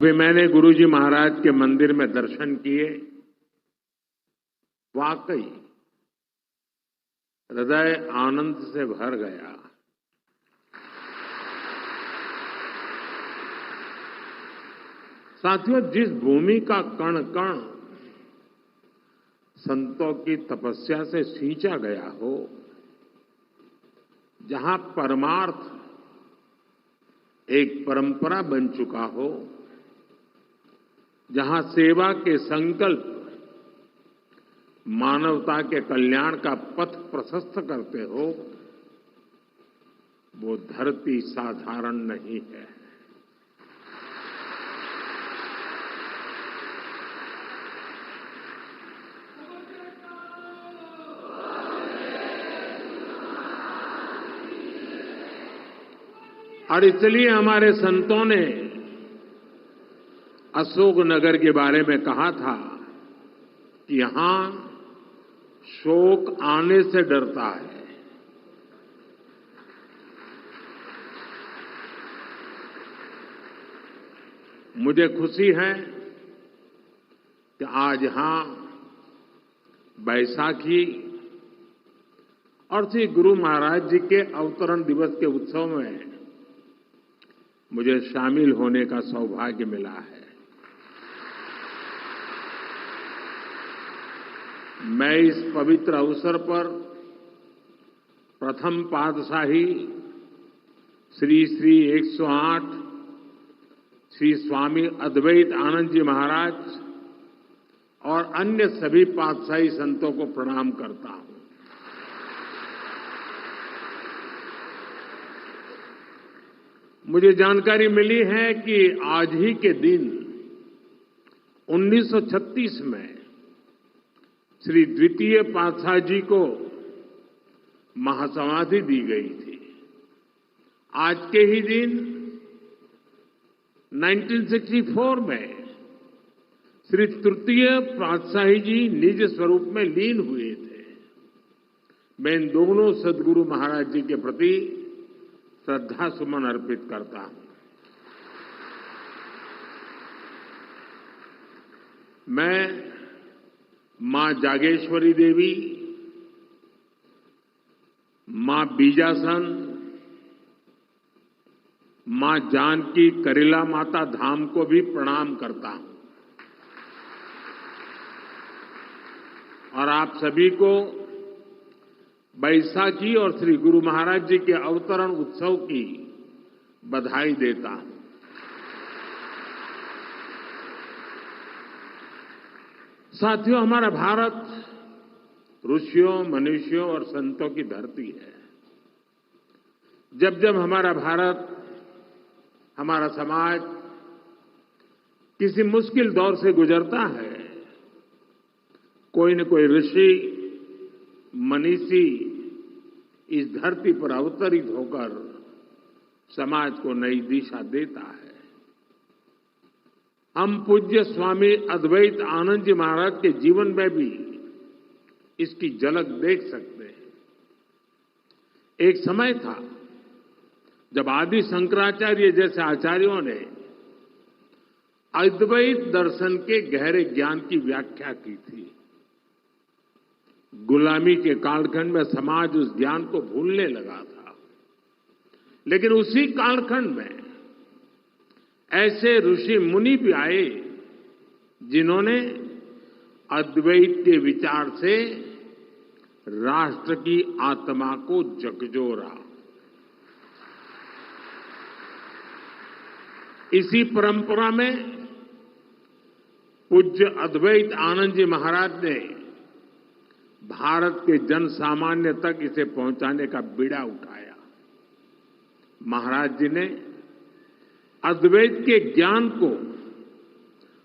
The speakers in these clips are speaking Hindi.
अभी मैंने गुरुजी महाराज के मंदिर में दर्शन किए। वाकई हृदय आनंद से भर गया। साथियों, जिस भूमि का कण कण संतों की तपस्या से सींचा गया हो, जहां परमार्थ एक परंपरा बन चुका हो, जहां सेवा के संकल्प मानवता के कल्याण का पथ प्रशस्त करते हो, वो धरती साधारण नहीं है। और इसलिए हमारे संतों ने अशोकनगर के बारे में कहा था कि यहां शोक आने से डरता है। मुझे खुशी है कि आज यहां बैसाखी और श्री गुरु महाराज जी के अवतरण दिवस के उत्सव में मुझे शामिल होने का सौभाग्य मिला है। मैं इस पवित्र अवसर पर प्रथम पातशाही श्री श्री 108 श्री स्वामी अद्वैत आनंद जी महाराज और अन्य सभी पातशाही संतों को प्रणाम करता हूं। मुझे जानकारी मिली है कि आज ही के दिन 1936 में श्री द्वितीय पातशाह जी को महासमाधि दी गई थी। आज के ही दिन 1964 में श्री तृतीय पातशाही जी निज स्वरूप में लीन हुए थे। मैं इन दोनों सद्गुरु महाराज जी के प्रति श्रद्धा सुमन अर्पित करता हूं। मैं मां जागेश्वरी देवी, मां बीजासन, मां जानकी करीला माता धाम को भी प्रणाम करता हूं और आप सभी को बैसाखी और श्री गुरु महाराज जी के अवतरण उत्सव की बधाई देता हूं। साथियों, हमारा भारत ऋषियों, मनुष्यों और संतों की धरती है। जब जब हमारा भारत, हमारा समाज किसी मुश्किल दौर से गुजरता है, कोई न कोई ऋषि, मनीषी इस धरती पर अवतरित होकर समाज को नई दिशा देता है। हम पूज्य स्वामी अद्वैत आनंद जी महाराज के जीवन में भी इसकी झलक देख सकते हैं। एक समय था जब आदि शंकराचार्य जैसे आचार्यों ने अद्वैत दर्शन के गहरे ज्ञान की व्याख्या की थी। गुलामी के कालखंड में समाज उस ज्ञान को भूलने लगा था, लेकिन उसी कालखंड में ऐसे ऋषि मुनि भी आए जिन्होंने अद्वैत के विचार से राष्ट्र की आत्मा को झकझोरा। इसी परंपरा में पूज्य अद्वैत आनंद जी महाराज ने भारत के जन सामान्य तक इसे पहुंचाने का बीड़ा उठाया। महाराज जी ने अद्वैत के ज्ञान को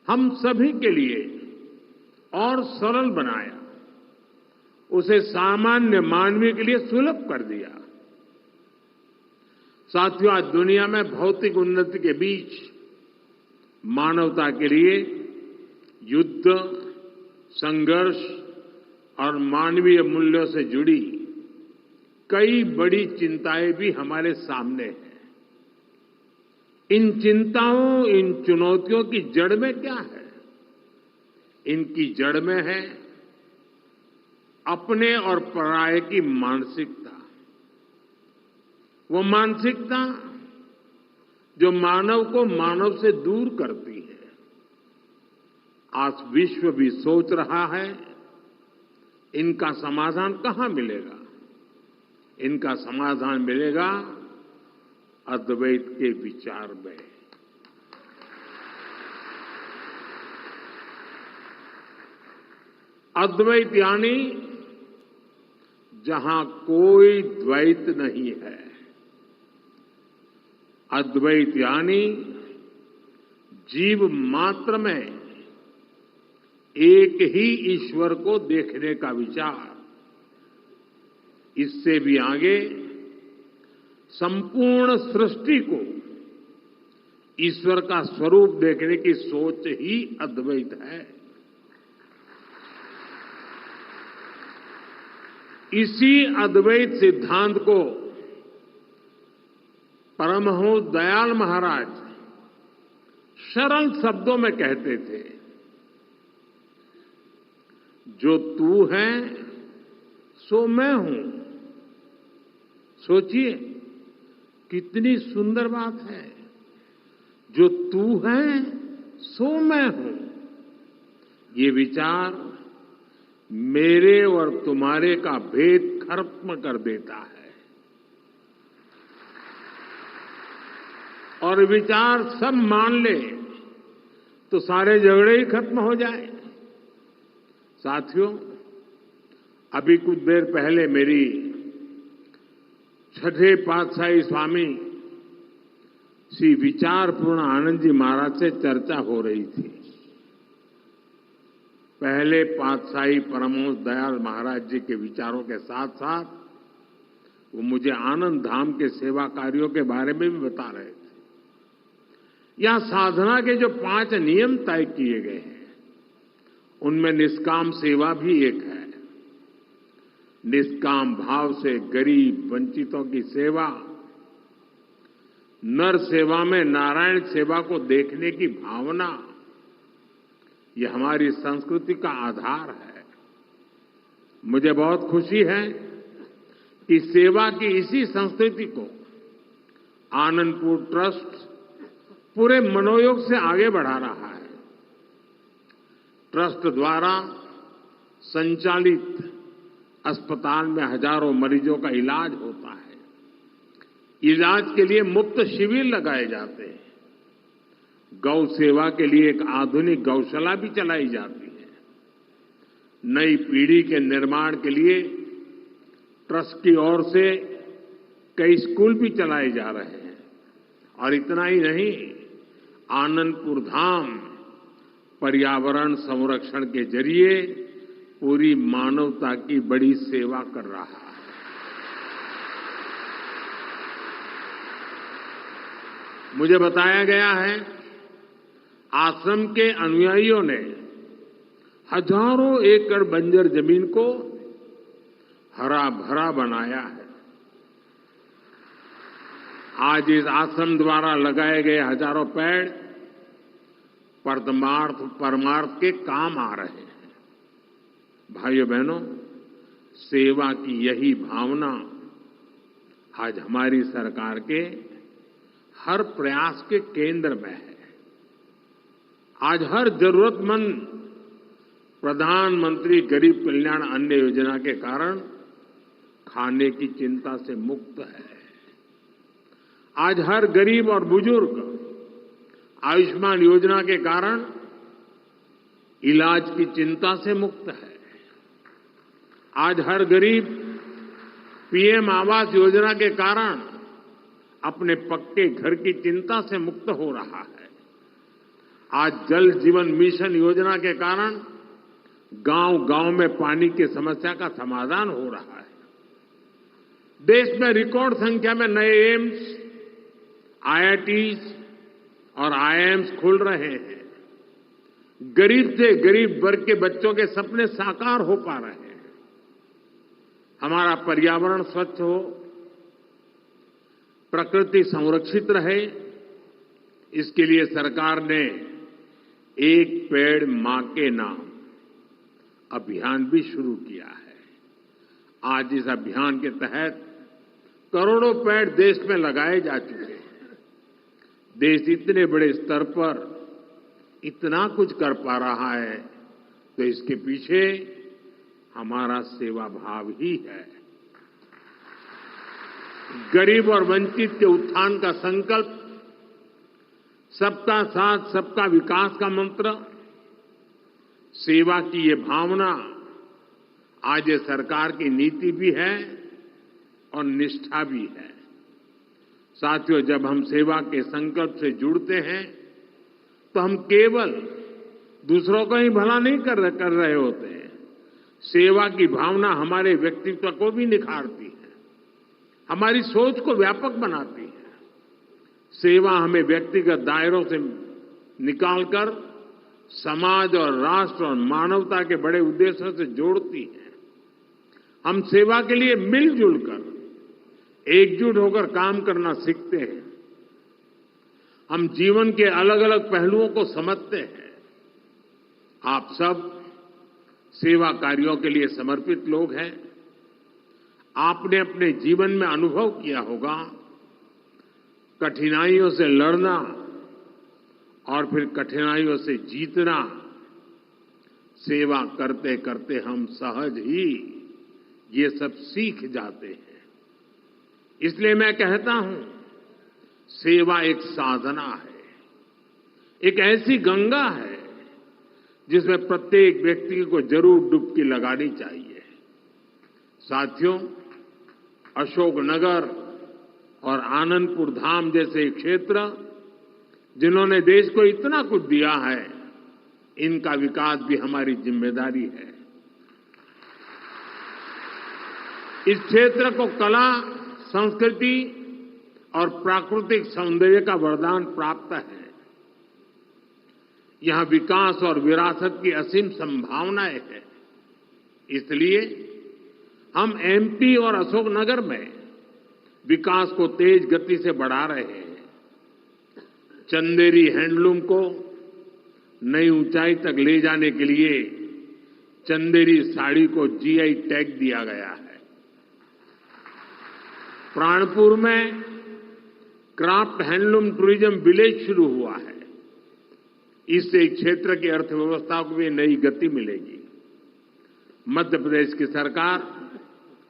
हम सभी के लिए और सरल बनाया, उसे सामान्य मानवीय के लिए सुलभ कर दिया। साथियों, आज दुनिया में भौतिक उन्नति के बीच मानवता के लिए युद्ध, संघर्ष और मानवीय मूल्यों से जुड़ी कई बड़ी चिंताएं भी हमारे सामने हैं। इन चिंताओं, इन चुनौतियों की जड़ में क्या है? इनकी जड़ में है अपने और पराये की मानसिकता। वो मानसिकता जो मानव को मानव से दूर करती है। आज विश्व भी सोच रहा है इनका समाधान कहां मिलेगा? इनका समाधान मिलेगा अद्वैत के विचार में। अद्वैत यानी जहां कोई द्वैत नहीं है। अद्वैत यानी जीव मात्र में एक ही ईश्वर को देखने का विचार। इससे भी आगे संपूर्ण सृष्टि को ईश्वर का स्वरूप देखने की सोच ही अद्वैत है। इसी अद्वैत सिद्धांत को परमहंस दयाल महाराज सरल शब्दों में कहते थे, जो तू है सो मैं हूं। सोचिए कितनी सुंदर बात है। जो तू है सो मैं हूं। ये विचार मेरे और तुम्हारे का भेद खत्म कर देता है और विचार सब मान ले तो सारे झगड़े ही खत्म हो जाए। साथियों, अभी कुछ देर पहले मेरी छठे पातशाही स्वामी श्री विचारपूर्ण आनंद जी महाराज से चर्चा हो रही थी। पहले पातशाही परमहंस दयाल महाराज जी के विचारों के साथ साथ वो मुझे आनंद धाम के सेवा कार्यों के बारे में भी बता रहे थे। यहां साधना के जो 5 नियम तय किए गए हैं उनमें निष्काम सेवा भी एक है। निष्काम भाव से गरीब वंचितों की सेवा, नर सेवा में नारायण सेवा को देखने की भावना, ये हमारी संस्कृति का आधार है। मुझे बहुत खुशी है कि सेवा की इसी संस्कृति को आनंदपुर ट्रस्ट पूरे मनोयोग से आगे बढ़ा रहा है। ट्रस्ट द्वारा संचालित अस्पताल में हजारों मरीजों का इलाज होता है। इलाज के लिए मुफ्त शिविर लगाए जाते हैं। गौ सेवा के लिए एक आधुनिक गौशाला भी चलाई जाती है। नई पीढ़ी के निर्माण के लिए ट्रस्ट की ओर से कई स्कूल भी चलाए जा रहे हैं। और इतना ही नहीं, आनंदपुर धाम पर्यावरण संरक्षण के जरिए पूरी मानवता की बड़ी सेवा कर रहा है। मुझे बताया गया है आश्रम के अनुयायियों ने हजारों एकड़ बंजर जमीन को हरा भरा बनाया है। आज इस आश्रम द्वारा लगाए गए हजारों पेड़ परमार्थ के काम आ रहे हैं। भाइयों बहनों, सेवा की यही भावना आज हमारी सरकार के हर प्रयास के केंद्र में है। आज हर जरूरतमंद प्रधानमंत्री गरीब कल्याण अन्न योजना के कारण खाने की चिंता से मुक्त है। आज हर गरीब और बुजुर्ग आयुष्मान योजना के कारण इलाज की चिंता से मुक्त है। आज हर गरीब पीएम आवास योजना के कारण अपने पक्के घर की चिंता से मुक्त हो रहा है। आज जल जीवन मिशन योजना के कारण गांव-गांव में पानी की समस्या का समाधान हो रहा है। देश में रिकॉर्ड संख्या में नए एम्स, आईआईटीज और आईआईएम्स खुल रहे हैं। गरीब से गरीब वर्ग के बच्चों के सपने साकार हो पा रहे हैं। हमारा पर्यावरण स्वच्छ हो, प्रकृति संरक्षित रहे, इसके लिए सरकार ने एक पेड़ मां के नाम अभियान भी शुरू किया है। आज इस अभियान के तहत करोड़ों पेड़ देश में लगाए जा चुके हैं। देश इतने बड़े स्तर पर इतना कुछ कर पा रहा है तो इसके पीछे हमारा सेवा भाव ही है। गरीब और वंचित के उत्थान का संकल्प, सबका साथ सबका विकास का मंत्र, सेवा की ये भावना आज ये सरकार की नीति भी है और निष्ठा भी है। साथियों, जब हम सेवा के संकल्प से जुड़ते हैं तो हम केवल दूसरों का ही भला नहीं कर रहे होते हैं। सेवा की भावना हमारे व्यक्तित्व को भी निखारती है, हमारी सोच को व्यापक बनाती है। सेवा हमें व्यक्तिगत दायरों से निकालकर समाज और राष्ट्र और मानवता के बड़े उद्देश्यों से जोड़ती है। हम सेवा के लिए मिलजुल कर एकजुट होकर काम करना सीखते हैं। हम जीवन के अलग अलग पहलुओं को समझते हैं। आप सब सेवा कार्यों के लिए समर्पित लोग हैं। आपने अपने जीवन में अनुभव किया होगा, कठिनाइयों से लड़ना और फिर कठिनाइयों से जीतना। सेवा करते करते हम सहज ही ये सब सीख जाते हैं। इसलिए मैं कहता हूं, सेवा एक साधना है, एक ऐसी गंगा है जिसमें प्रत्येक व्यक्ति को जरूर डुबकी लगानी चाहिए। साथियों, अशोकनगर और आनंदपुर धाम जैसे क्षेत्र जिन्होंने देश को इतना कुछ दिया है, इनका विकास भी हमारी जिम्मेदारी है। इस क्षेत्र को कला, संस्कृति और प्राकृतिक सौंदर्य का वरदान प्राप्त है। यहां विकास और विरासत की असीम संभावनाएं हैं। इसलिए हम एमपी और अशोकनगर में विकास को तेज गति से बढ़ा रहे हैं। चंदेरी हैंडलूम को नई ऊंचाई तक ले जाने के लिए चंदेरी साड़ी को जीआई टैग दिया गया है। प्राणपुर में क्राफ्ट हैंडलूम टूरिज्म विलेज शुरू हुआ है। इससे क्षेत्र की अर्थव्यवस्था को भी नई गति मिलेगी। मध्य प्रदेश की सरकार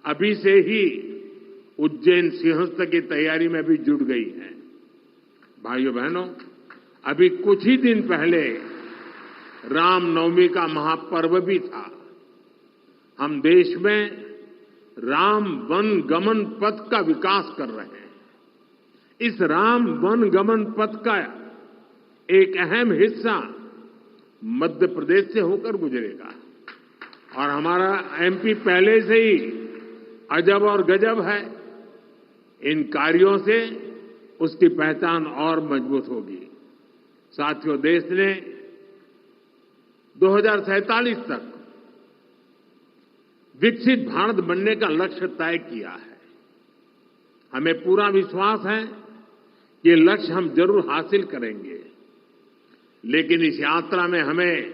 अभी से ही उज्जैन सिंहस्थ की तैयारी में भी जुट गई है। भाइयों बहनों, अभी कुछ ही दिन पहले रामनवमी का महापर्व भी था। हम देश में राम वन गमन पथ का विकास कर रहे हैं। इस राम वन गमन पथ का एक अहम हिस्सा मध्य प्रदेश से होकर गुजरेगा और हमारा एमपी पहले से ही अजब और गजब है। इन कार्यों से उसकी पहचान और मजबूत होगी। साथियों, देश ने 2047 तक विकसित भारत बनने का लक्ष्य तय किया है। हमें पूरा विश्वास है कि ये लक्ष्य हम जरूर हासिल करेंगे। लेकिन इस यात्रा में हमें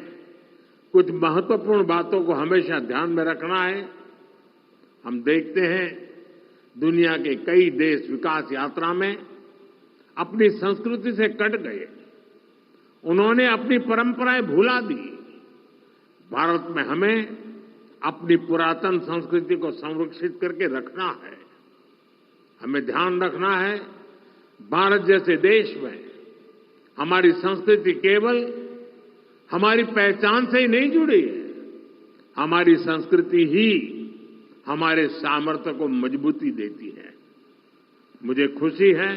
कुछ महत्वपूर्ण बातों को हमेशा ध्यान में रखना है। हम देखते हैं दुनिया के कई देश विकास यात्रा में अपनी संस्कृति से कट गए। उन्होंने अपनी परंपराएं भुला दी। भारत में हमें अपनी पुरातन संस्कृति को संरक्षित करके रखना है। हमें ध्यान रखना है, भारत जैसे देश में हमारी संस्कृति केवल हमारी पहचान से ही नहीं जुड़ी है। हमारी संस्कृति ही हमारे सामर्थ्य को मजबूती देती है। मुझे खुशी है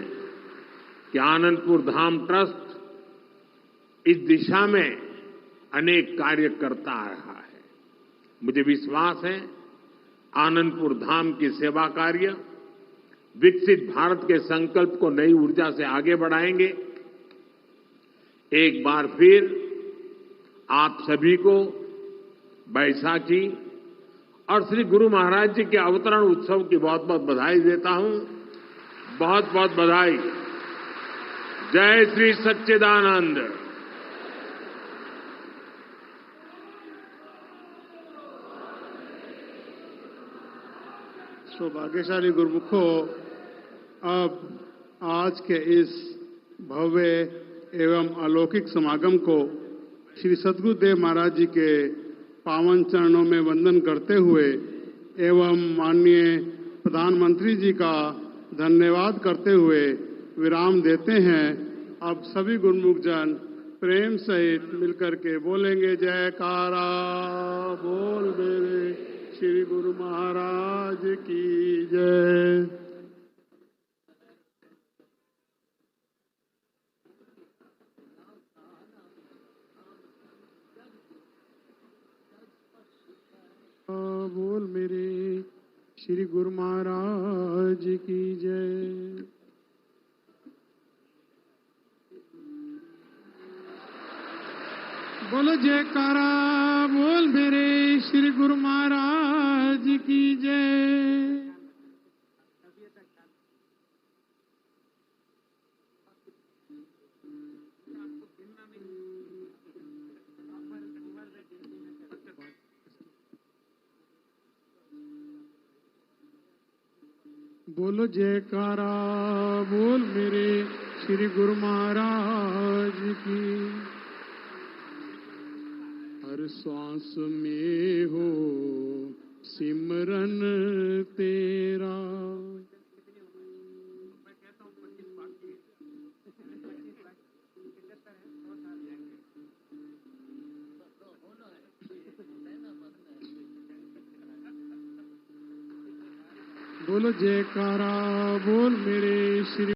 कि आनंदपुर धाम ट्रस्ट इस दिशा में अनेक कार्य करता आ रहा है। मुझे विश्वास है आनंदपुर धाम की सेवा कार्य विकसित भारत के संकल्प को नई ऊर्जा से आगे बढ़ाएंगे। एक बार फिर आप सभी को बैसाखी और श्री गुरु महाराज जी के अवतरण उत्सव की बहुत बहुत बधाई देता हूं। बहुत बहुत बधाई। जय श्री सच्चिदानंद। सौभाग्यशाली गुरुमुखों, अब आज के इस भव्य एवं अलौकिक समागम को श्री सद्गुरुदेव महाराज जी के पावन चरणों में वंदन करते हुए एवं माननीय प्रधानमंत्री जी का धन्यवाद करते हुए विराम देते हैं। अब सभी गुरुमुख जन प्रेम सहित मिलकर के बोलेंगे जयकारा बोल मेरे श्री गुरु महाराज की जय। बोल मेरे श्री गुरु महाराज की जय। बोलो जयकारा बोल मेरे श्री गुरु महाराज की जय। बोलो जयकारा बोल मेरे श्री गुरु महाराज की। हर श्वास में हो सिमरन तेरा। बोलो जयकारा बोल मेरे श्री